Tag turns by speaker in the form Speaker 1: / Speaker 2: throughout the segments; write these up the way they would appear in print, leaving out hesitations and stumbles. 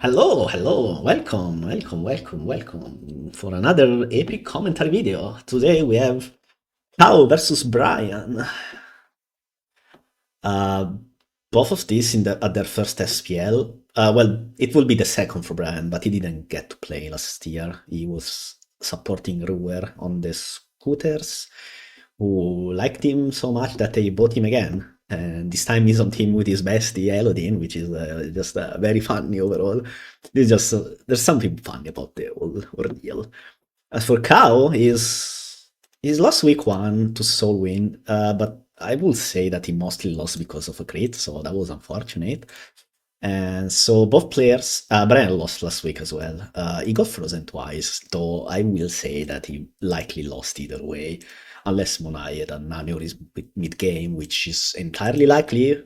Speaker 1: Hello, welcome for another epic commentary video. Today we have Tao versus Brian. Uh, Both of these at their first SPL. Well, it will be the second for Brian, but he didn't get to play last year. He was supporting Ruer on the scooters, who liked him so much that they bought him again. And this time he's on team with his bestie Elodin, which is just very funny overall. There's something funny about the whole ordeal. As for Kao, he's lost week one to Soulwind, but I will say that he mostly lost because of a crit, so that was unfortunate. And so both players, Brian lost last week as well. He got frozen twice, though I will say that he likely lost either way, unless Monai had an aneurysm mid-game, which is entirely likely,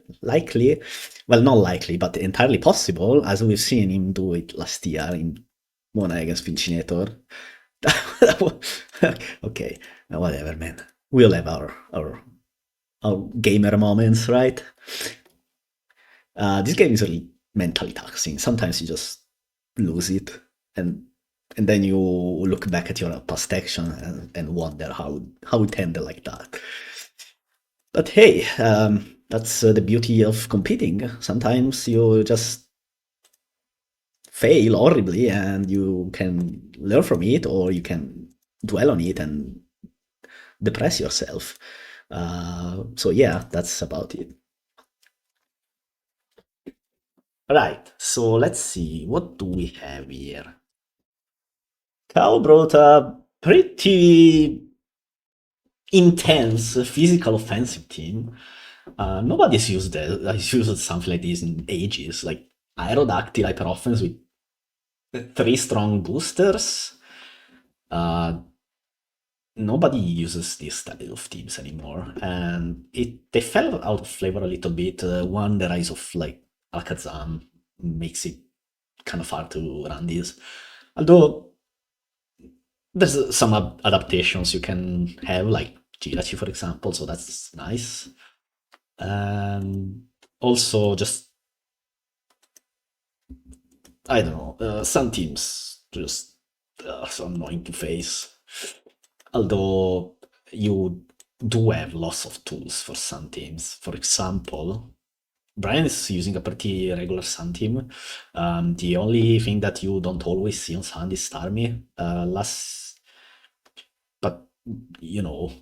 Speaker 1: well, not likely, but entirely possible, as we've seen him do it last year in Monai against Vincinator. Okay, whatever, man. We all have our gamer moments, right? This game is really mentally taxing. Sometimes you just lose it, and and then you look back at your past action and wonder how it ended like that. But hey, that's the beauty of competing. Sometimes you just fail horribly, and you can learn from it, or you can dwell on it and depress yourself. So yeah, that's about it. Right, so let's see, what do we have here? Cal brought a pretty intense physical offensive team. Nobody's used something like this in ages, like Aerodactyl hyper offense with three strong boosters. Nobody uses this style of teams anymore, and they fell out of flavor a little bit. One, the rise of like Alakazam makes it kind of hard to run this. Although there's some adaptations you can have, like Jirachi, for example, so that's nice. Also, just I don't know, some teams just so annoying to face. Although you do have lots of tools for some teams. For example, Brian is using a pretty regular Sun team. The only thing that you don't always see on Sun is Starmie. But you know,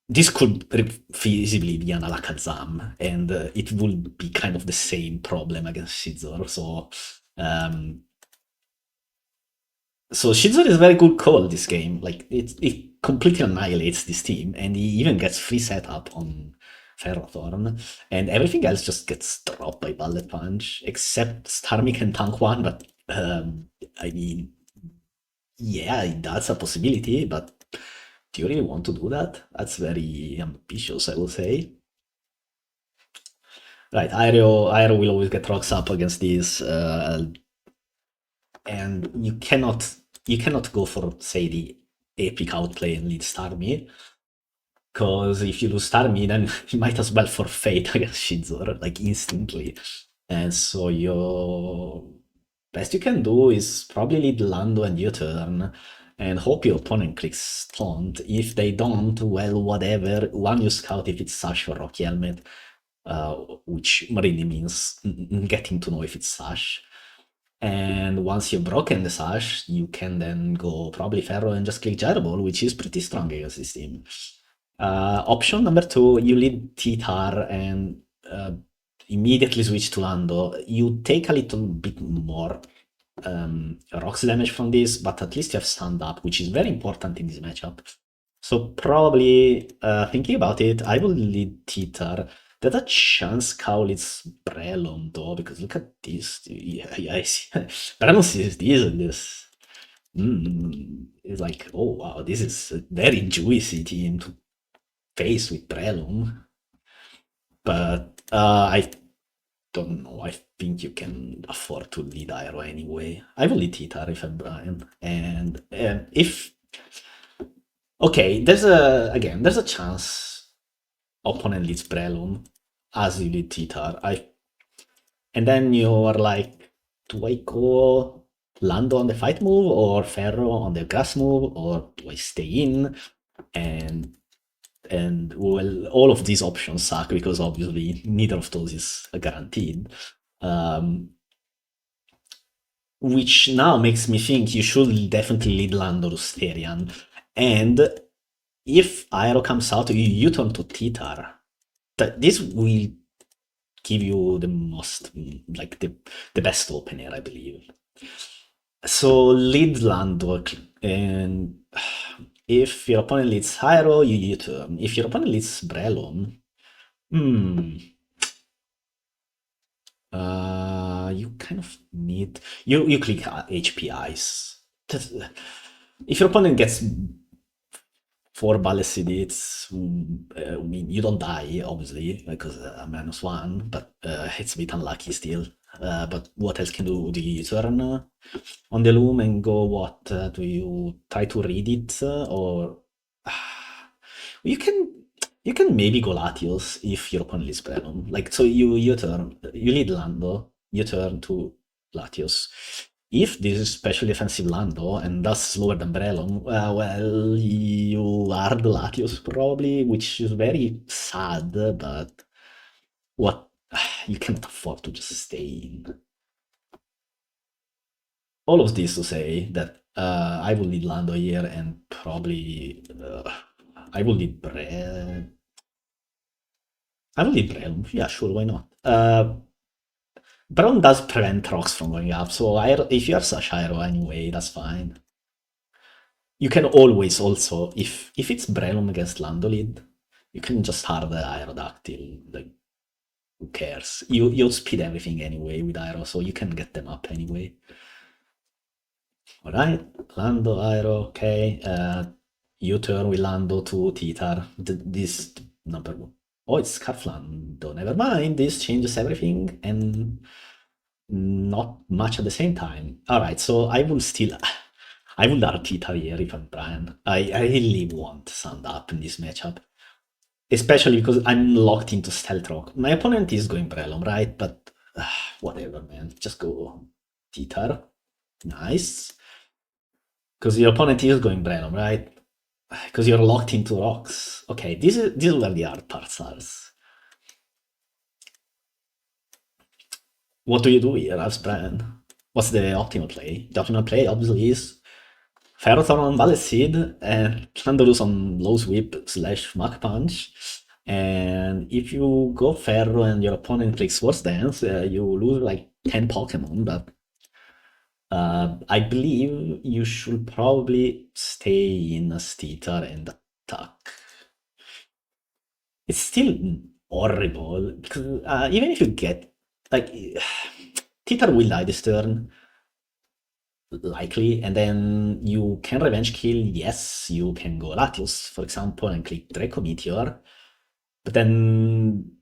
Speaker 1: this could feasibly be an Alakazam, and it would be kind of the same problem against Shizor. So Shizor is a very good call this game. Like it completely annihilates this team, and he even gets free setup on Ferrothorn, and everything else just gets dropped by Bullet Punch, except Starmie can tank one, but I mean, yeah, that's a possibility, but do you really want to do that? That's very ambitious, I will say. Right, Aero will always get rocks up against these, and you cannot go for, say, the epic outplay and lead Starmie, because if you lose Starmie, then you might as well forfeit against Shizor, like instantly. And so your best you can do is probably lead Lando and U-turn and hope your opponent clicks Taunt. If they don't, well, whatever. One you scout if it's Sash or Rocky Helmet, which really means getting to know if it's Sash. And once you've broken the Sash, you can then go probably Ferro and just click Gyro Ball, which is pretty strong against this team. Option number two, you lead T-Tar and immediately switch to Lando. You take a little bit more rocks damage from this, but at least you have stand up, which is very important in this matchup. So probably, thinking about it, I will lead T-Tar. There's a chance Cow leads Brelon though, because look at this. Yeah, I see. Brelon sees this and this. It's like, oh wow, this is a very juicy team to face with Brelon. But I don't know. I think you can afford to lead Aero anyway. I will lead Titar if I'm Brian. And if okay, there's a chance opponent leads Brelon as you lead Titar. And then you are like do I go Lando on the fight move or Ferro on the grass move, or do I stay in? And well, all of these options suck because obviously neither of those is guaranteed. Um, which now makes me think you should definitely lead Lando to Sterian. And if Aero comes out, you turn to Titar. This will give you the most, like the best opener, I believe. So lead Lando, and if your opponent leads Hyro, you U-turn. If your opponent leads Brelon, hmm, you kind of need you click HPIs. If your opponent gets 4 ballisted, I mean, you don't die, obviously, because -1, but it's a bit unlucky still. But what else can do? Do you turn on the loom and go what? Do you try to read it? Or you can maybe go Latios if your opponent leads Brenum. Like, so you turn, you lead Lando, you turn to Latios. If this is special defensive Lando and thus slower than Brelon, well, you are the Latios probably, which is very sad, but what you cannot afford to just stay in. All of this to say that I will lead Lando here and probably I will lead I will lead Brelon. Yeah, sure, why not? Brown does prevent rocks from going up, so if you have such Aero anyway, that's fine. You can always also, if it's Brelum against Landolid, you can just hard the Aerodactyl, like, who cares? You'll speed everything anyway with Aero, so you can get them up anyway. Alright, Lando, Aero, okay. U-turn with Lando to Titar. This number one. Oh, it's Scarflando. Never mind, this changes everything and not much at the same time. Alright, so I will still I would dare Titar here if I'm Brian. I really want Sand up in this matchup. Especially because I'm locked into Stealth Rock. My opponent is going Brelom, right? But whatever, man. Just go Titar. Nice. Because your opponent is going Brelom, right? Because you're locked into rocks. Okay, this is where the hard parts are. What do you do here as Brian? What's the optimal play? The optimal play obviously is Ferrothorn on Valid Seed and Thunderous on Low Sweep / Mach Punch. And if you go Ferro and your opponent clicks Swords Dance, you lose like 10 Pokemon, but I believe you should probably stay in a Steetar and attack. It's still horrible, because even if you get, like, Titar will die this turn, likely, and then you can revenge kill. Yes, you can go Latios, for example, and click Draco Meteor, but then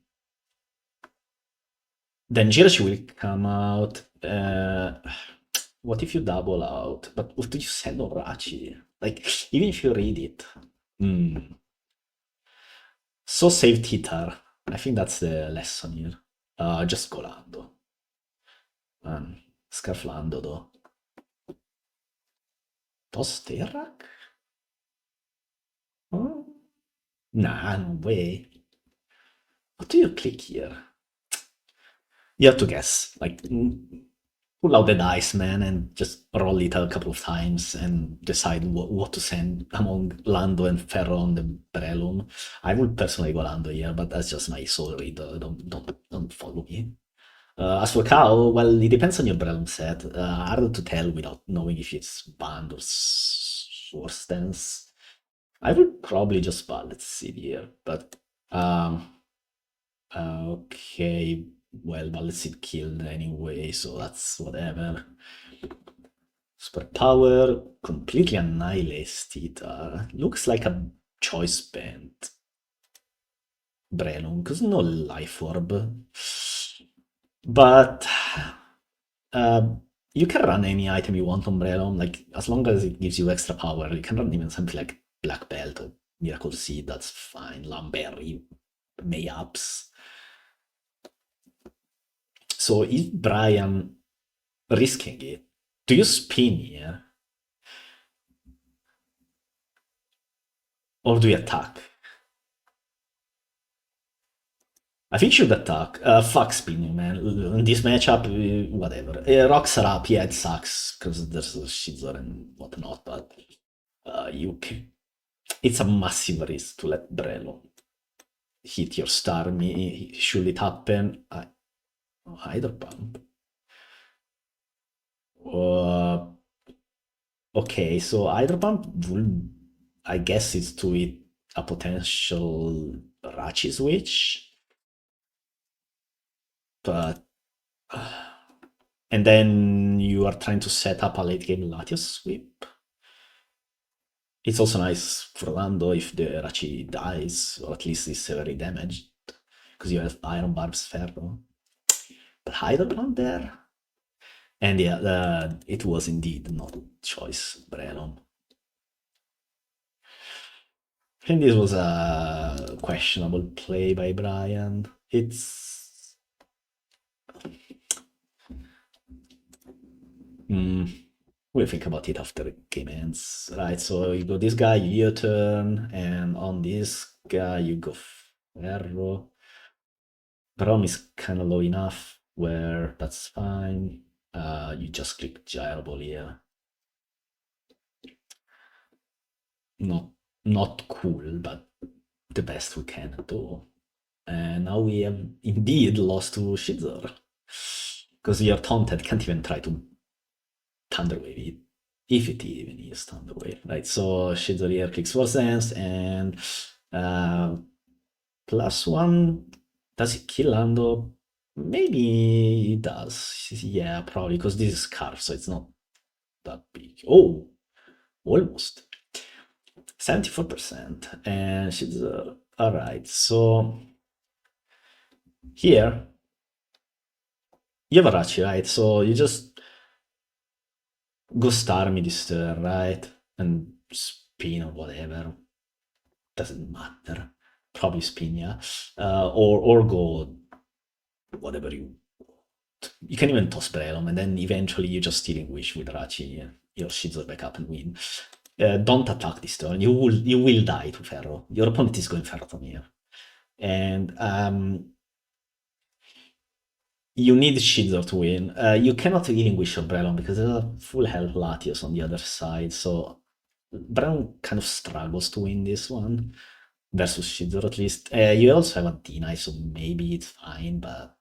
Speaker 1: Jirachi will come out. What if you double out? But what do you send Orachi? Like, even if you read it. So save Titar. I think that's the lesson here. Just go Lando. Scarflando though. Does Terrak? Oh. Nah, no way. What do you click here? You have to guess. Like, pull out the dice, man, and just roll it a couple of times and decide what to send among Lando and Ferro on the Brelum. I would personally go Lando here, but that's just my soul read. Don't follow me. As for Cow, well, it depends on your Brelum set. Hard to tell without knowing if it's banned or source stance. I would probably just let's see here, but okay, well, Ballet Seed killed anyway, so that's whatever. Super Power completely annihilates Tita. Looks like a choice band. Brelum, because no life orb. But you can run any item you want on Brelum, like, as long as it gives you extra power. You can run even something like Black Belt or Miracle Seed, that's fine. Lamberry, Mayhaps. So if Brian risking it. Do you spin here? Or do you attack? I think you should attack. Fuck spinning, man. In this matchup, whatever. Rocks are up, yeah, it sucks, because there's a Shizor and whatnot, but it's a massive risk to let Brelo hit your star. Should it happen? Hydro Pump. Okay, so Hydro Pump will, I guess it's to it a potential Rachi switch, but and then you are trying to set up a late game Latios sweep. It's also nice for Lando if the Rachi dies, or at least is severely damaged, because you have Iron Barb's Ferro. But Hydro Pump there? And yeah, it was indeed not choice, Brenon. I think this was a questionable play by Brian. It's we'll think about it after the game ends, right? So you go this guy, you U-turn, and on this guy you go Ferro. Brom is kind of low enough where that's fine. You just click Gyro Ball here. Not cool, but the best we can do. And now we have indeed lost to Shizor. Because your Taunted can't even try to Thunderwave it. If it even is Thunderwave, right? So Shizor here clicks Force Sense and +1. Does it kill Lando? Maybe it does. Yeah, probably, because this is Scarf, so it's not that big. Oh, almost. 74%. And she's alright. So here you have a Rachi, right? So you just go star me this turn, right? And spin or whatever. Doesn't matter. Probably spin, yeah. Or go whatever you can even toss Brelom, and then eventually you just Stealing Wish with Rachi, your Shizor back up and win. Don't attack this turn. You will die to Ferro. Your opponent is going Ferro from here. And you need Shizor to win. You cannot Healing Wish or Brelon because there's a full health Latios on the other side, so Brelon kind of struggles to win this one. Versus Shizor at least. You also have a Deny, so maybe it's fine, but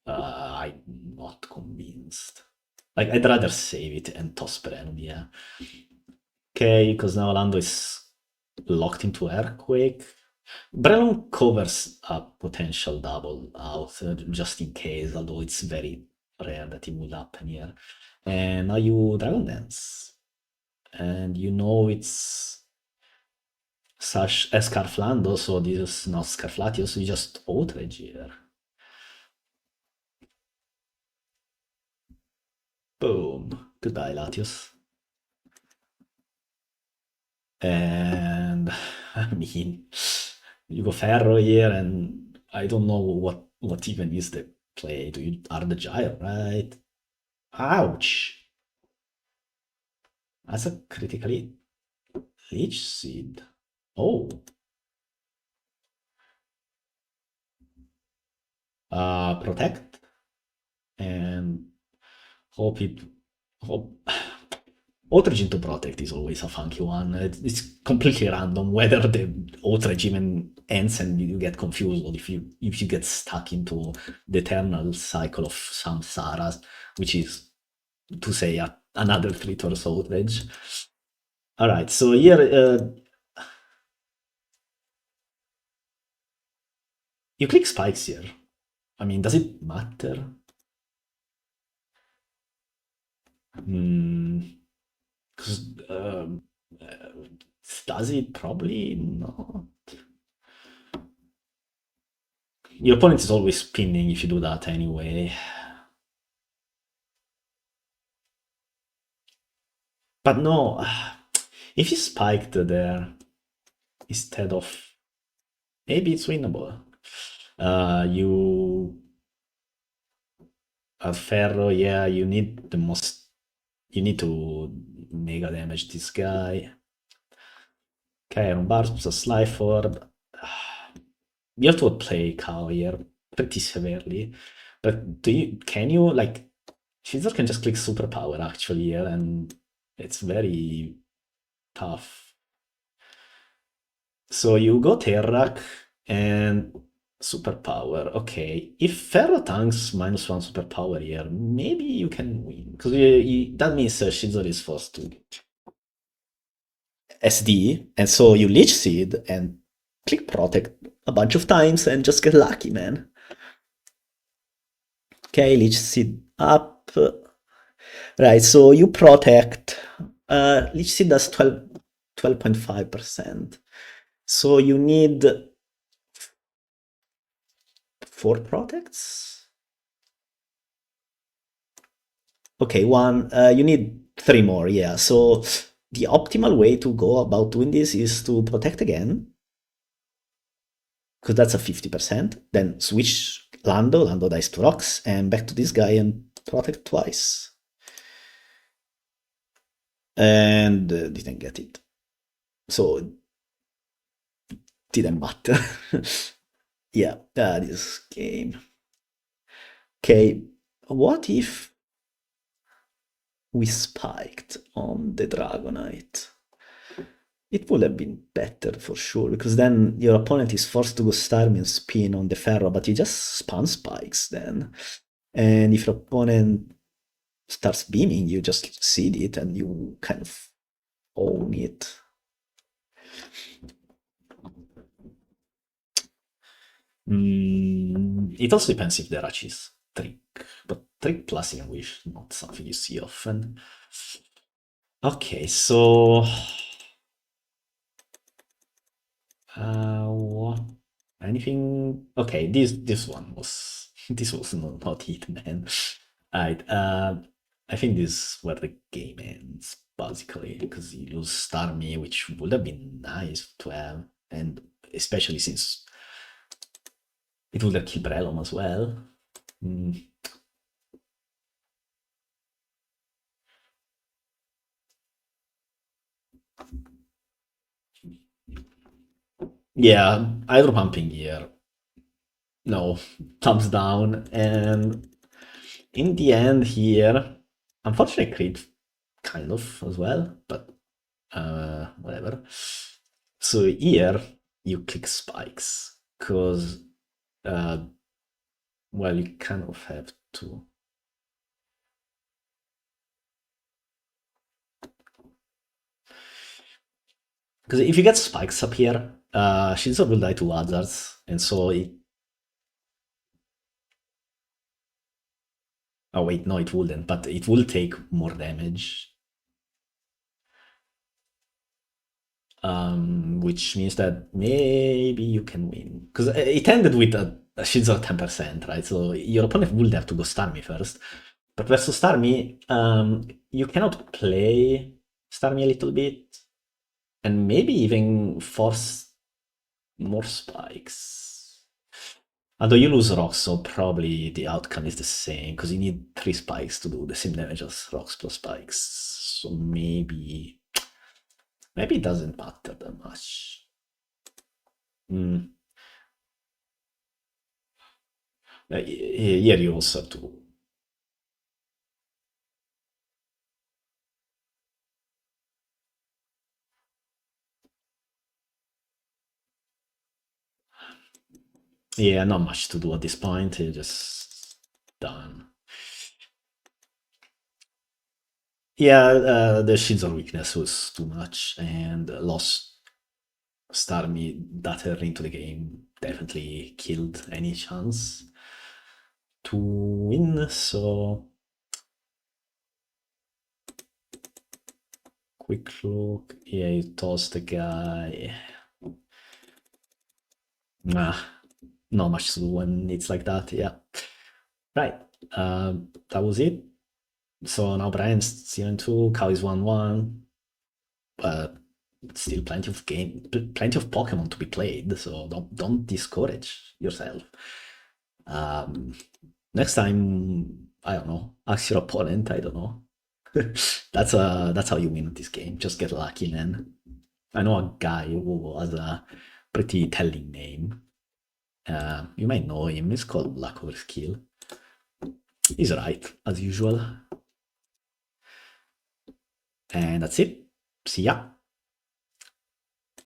Speaker 1: I'm not convinced. Like, I'd rather save it and toss Brelon, yeah. Okay, because now Lando is locked into Earthquake. Brelon covers a potential double out, just in case, although it's very rare that it will happen here. And now you Dragon Dance. And you know it's such a Scarflando, so this is not Scarflatios, so you just outrage here. Boom. Goodbye, Latios. And I mean, you go Ferro here, and I don't know what even is the play. Do you are the Gyro, right? Ouch! That's a critically Leech Seed. Oh. Protect. And hope it hope outrage into protect is always a funky one. It's completely random whether the outrage even ends and you get confused, or if you get stuck into the eternal cycle of samsara, which is to say another 3 turns outrage. All right, so here you click spikes here. I mean, does it matter? Because does it? Probably not. Your opponent is always spinning if you do that anyway. But no, if you spiked there instead of... Maybe it's winnable. You At Ferro, yeah, you need the most. You need to mega damage this guy. Okay, Iron Barbs, a Slifer. You have to play Cow here pretty severely. But can you like Caesar can just click superpower actually here and it's very tough. So you go Terrak and superpower. Okay, if Ferro tanks -1 superpower here, maybe you can win. Because that means Shizor is forced to SD, and so you Leech Seed and click Protect a bunch of times and just get lucky, man. Okay, Leech Seed up. Right, so you Protect. Leech Seed does 12.5%. So you need 4 Protects? Okay, one. You need 3 more, yeah. So the optimal way to go about doing this is to Protect again, because that's a 50%. Then switch Lando dies to rocks, and back to this guy and Protect twice. And didn't get it. So didn't matter. Yeah, this game. Okay, what if we spiked on the Dragonite? It would have been better for sure, because then your opponent is forced to go Starmie and spin on the Ferro, but you just spawn spikes then. And if your opponent starts beaming, you just seed it and you kind of own it. It also depends if the Rachi is Trick, but Trick plus even Wish, not something you see often. Okay, so what? Anything? Okay, this one was this was not it, man. Alright, I think this is where the game ends basically because you lose Starmie, which would have been nice to have, and especially since it would have killed Brelom as well. Yeah, hydro pumping here. No, thumbs down. And in the end here, unfortunately, crit kind of as well, but whatever. So here you click spikes because well, you kind of have to. Because if you get spikes up here, Shinzo will die to hazards, and so it. Oh wait, no, it wouldn't, but it will take more damage. Which means that maybe you can win. Because it ended with a Shinzo 10%, right? So your opponent would have to go Starmie first. But versus Starmie, you cannot play Starmie a little bit and maybe even force more spikes. Although you lose rocks, so probably the outcome is the same because you need 3 spikes to do the same damage as rocks plus spikes. So maybe it doesn't matter that much. Here you also have to. Yeah, not much to do at this point. You're just done. Yeah, the Shinzo weakness was too much, and lost Starmie that early into the game definitely killed any chance to win. So, quick look. Yeah, you toss the guy. Nah, not much to do when it's like that. Yeah, right. That was it. So now Brian's 0-2, Cow is 1-1, but still plenty of Pokemon to be played. So don't discourage yourself. Next time I don't know. Ask your opponent. I don't know. That's how you win this game. Just get lucky, man. I know a guy who has a pretty telling name. You might know him. It's called Luck over Skill. He's right, as usual. And that's it. See ya.